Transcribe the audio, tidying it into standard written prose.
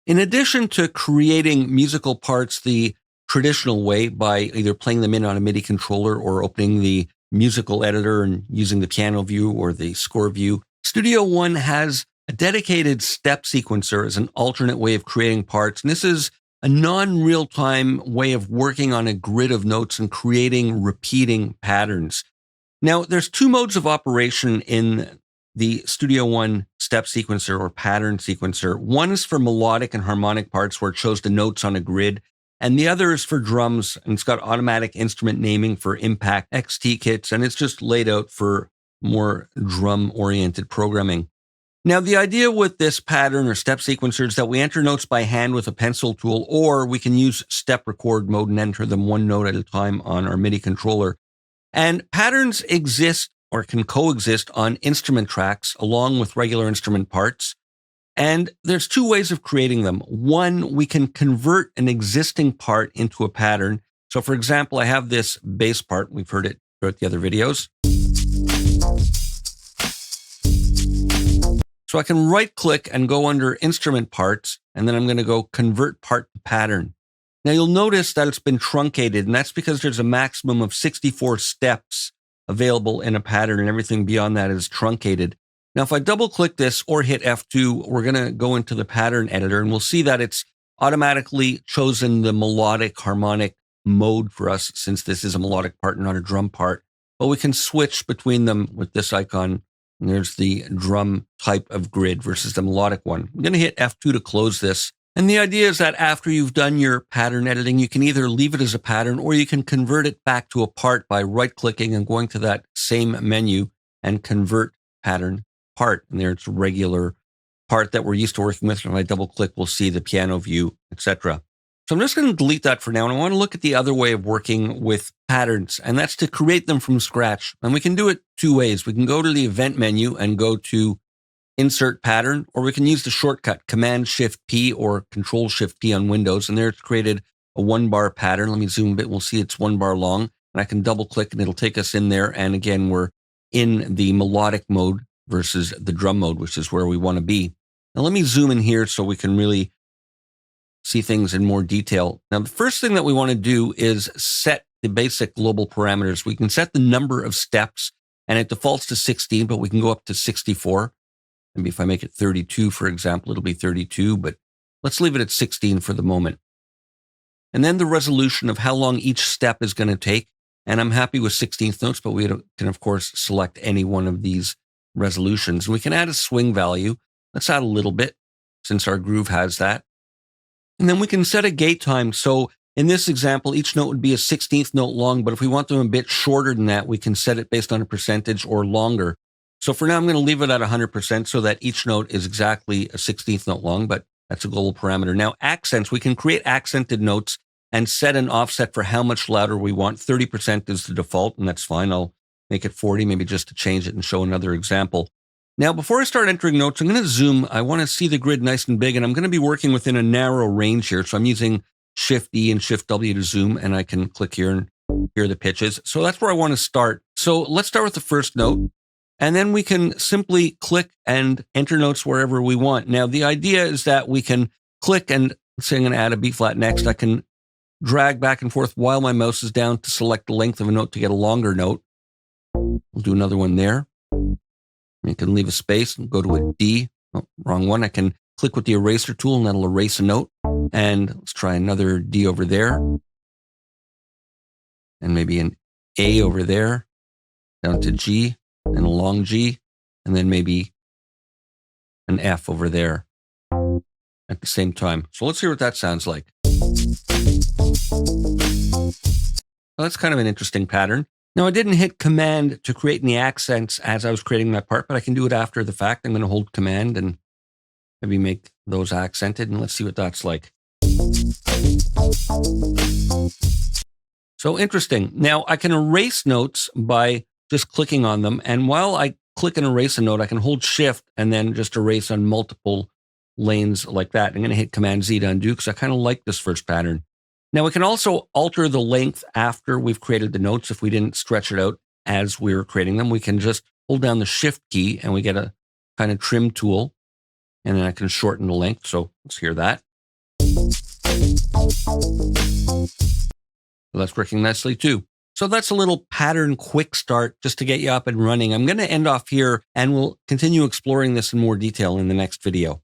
In addition to creating musical parts the traditional way by either playing them in on a MIDI controller or opening the musical editor and using the piano view or the score view, Studio One has a dedicated step sequencer as an alternate way of creating parts. And this is a non-real-time way of working on a grid of notes and creating repeating patterns. Now, there's two modes of operation in the Studio One step sequencer or pattern sequencer. One is for melodic and harmonic parts where it shows the notes on a grid, and the other is for drums, and it's got automatic instrument naming for Impact XT kits, and it's just laid out for more drum-oriented programming. Now, the idea with this pattern or step sequencer is that we enter notes by hand with a pencil tool, or we can use step record mode and enter them one note at a time on our MIDI controller. And patterns exist or can coexist on instrument tracks along with regular instrument parts. And there's two ways of creating them. One, we can convert an existing part into a pattern. So for example, I have this bass part. We've heard it throughout the other videos. So I can right click and go under instrument parts, and then I'm going to go convert part to pattern. Now you'll notice that it's been truncated, and that's because there's a maximum of 64 steps available in a pattern, and everything beyond that is truncated. Now, if I double click this or hit F2, we're going to go into the pattern editor, and we'll see that it's automatically chosen the melodic harmonic mode for us, since this is a melodic part, not a drum part. But we can switch between them with this icon. And there's the drum type of grid versus the melodic one. I'm going to hit F2 to close this. And the idea is that after you've done your pattern editing, you can either leave it as a pattern or you can convert it back to a part by right-clicking and going to that same menu and convert pattern part. And there's a regular part that we're used to working with. When I double-click, we'll see the piano view, etc. So I'm just going to delete that for now. And I want to look at the other way of working with patterns, and that's to create them from scratch. And we can do it two ways. We can go to the event menu and go to Insert Pattern, or we can use the shortcut Command-Shift-P or Control-Shift-P on Windows, and there it's created a one-bar pattern. Let me zoom a bit. We'll see it's 1 bar long, and I can double-click, and it'll take us in there. And again, we're in the melodic mode versus the drum mode, which is where we want to be. Now, let me zoom in here so we can really see things in more detail. Now, the first thing that we want to do is set the basic global parameters. We can set the number of steps, and it defaults to 16, but we can go up to 64. Maybe if I make it 32, for example, it'll be 32, but let's leave it at 16 for the moment. And then the resolution of how long each step is going to take. And I'm happy with 16th notes, but we can, of course, select any one of these resolutions. And we can add a swing value. Let's add a little bit, since our groove has that. And then we can set a gate time. So in this example, each note would be a 16th note long, but if we want them a bit shorter than that, we can set it based on a percentage or longer. So for now, I'm going to leave it at 100% so that each note is exactly a 16th note long, but that's a global parameter. Now, accents, we can create accented notes and set an offset for how much louder we want. 30% is the default, and that's fine. I'll make it 40, maybe just to change it and show another example. Now, before I start entering notes, I'm going to zoom. I want to see the grid nice and big, and I'm going to be working within a narrow range here. So I'm using Shift-E and Shift-W to zoom, and I can click here and hear the pitches. So that's where I want to start. So let's start with the first note. And then we can simply click and enter notes wherever we want. Now, the idea is that we can click and say I'm going to add a B flat next. I can drag back and forth while my mouse is down to select the length of a note to get a longer note. We'll do another one there. You can leave a space and go to a D. Oh, wrong one. I can click with the eraser tool and that'll erase a note. And let's try another D over there. And maybe an A over there, down to G. And a long G, and then maybe an F over there at the same time. So let's hear what that sounds like. Well, that's kind of an interesting pattern. Now, I didn't hit Command to create any accents as I was creating that part, but I can do it after the fact. I'm going to hold Command and maybe make those accented, and let's see what that's like. So interesting. Now, I can erase notes by just clicking on them. And while I click and erase a note, I can hold Shift and then just erase on multiple lanes like that. I'm going to hit Command Z to undo because I kind of like this first pattern. Now we can also alter the length after we've created the notes. If we didn't stretch it out as we were creating them, we can just hold down the Shift key and we get a kind of trim tool. And then I can shorten the length. So let's hear that. that's working nicely too. So that's a little pattern quick start just to get you up and running. I'm going to end off here and we'll continue exploring this in more detail in the next video.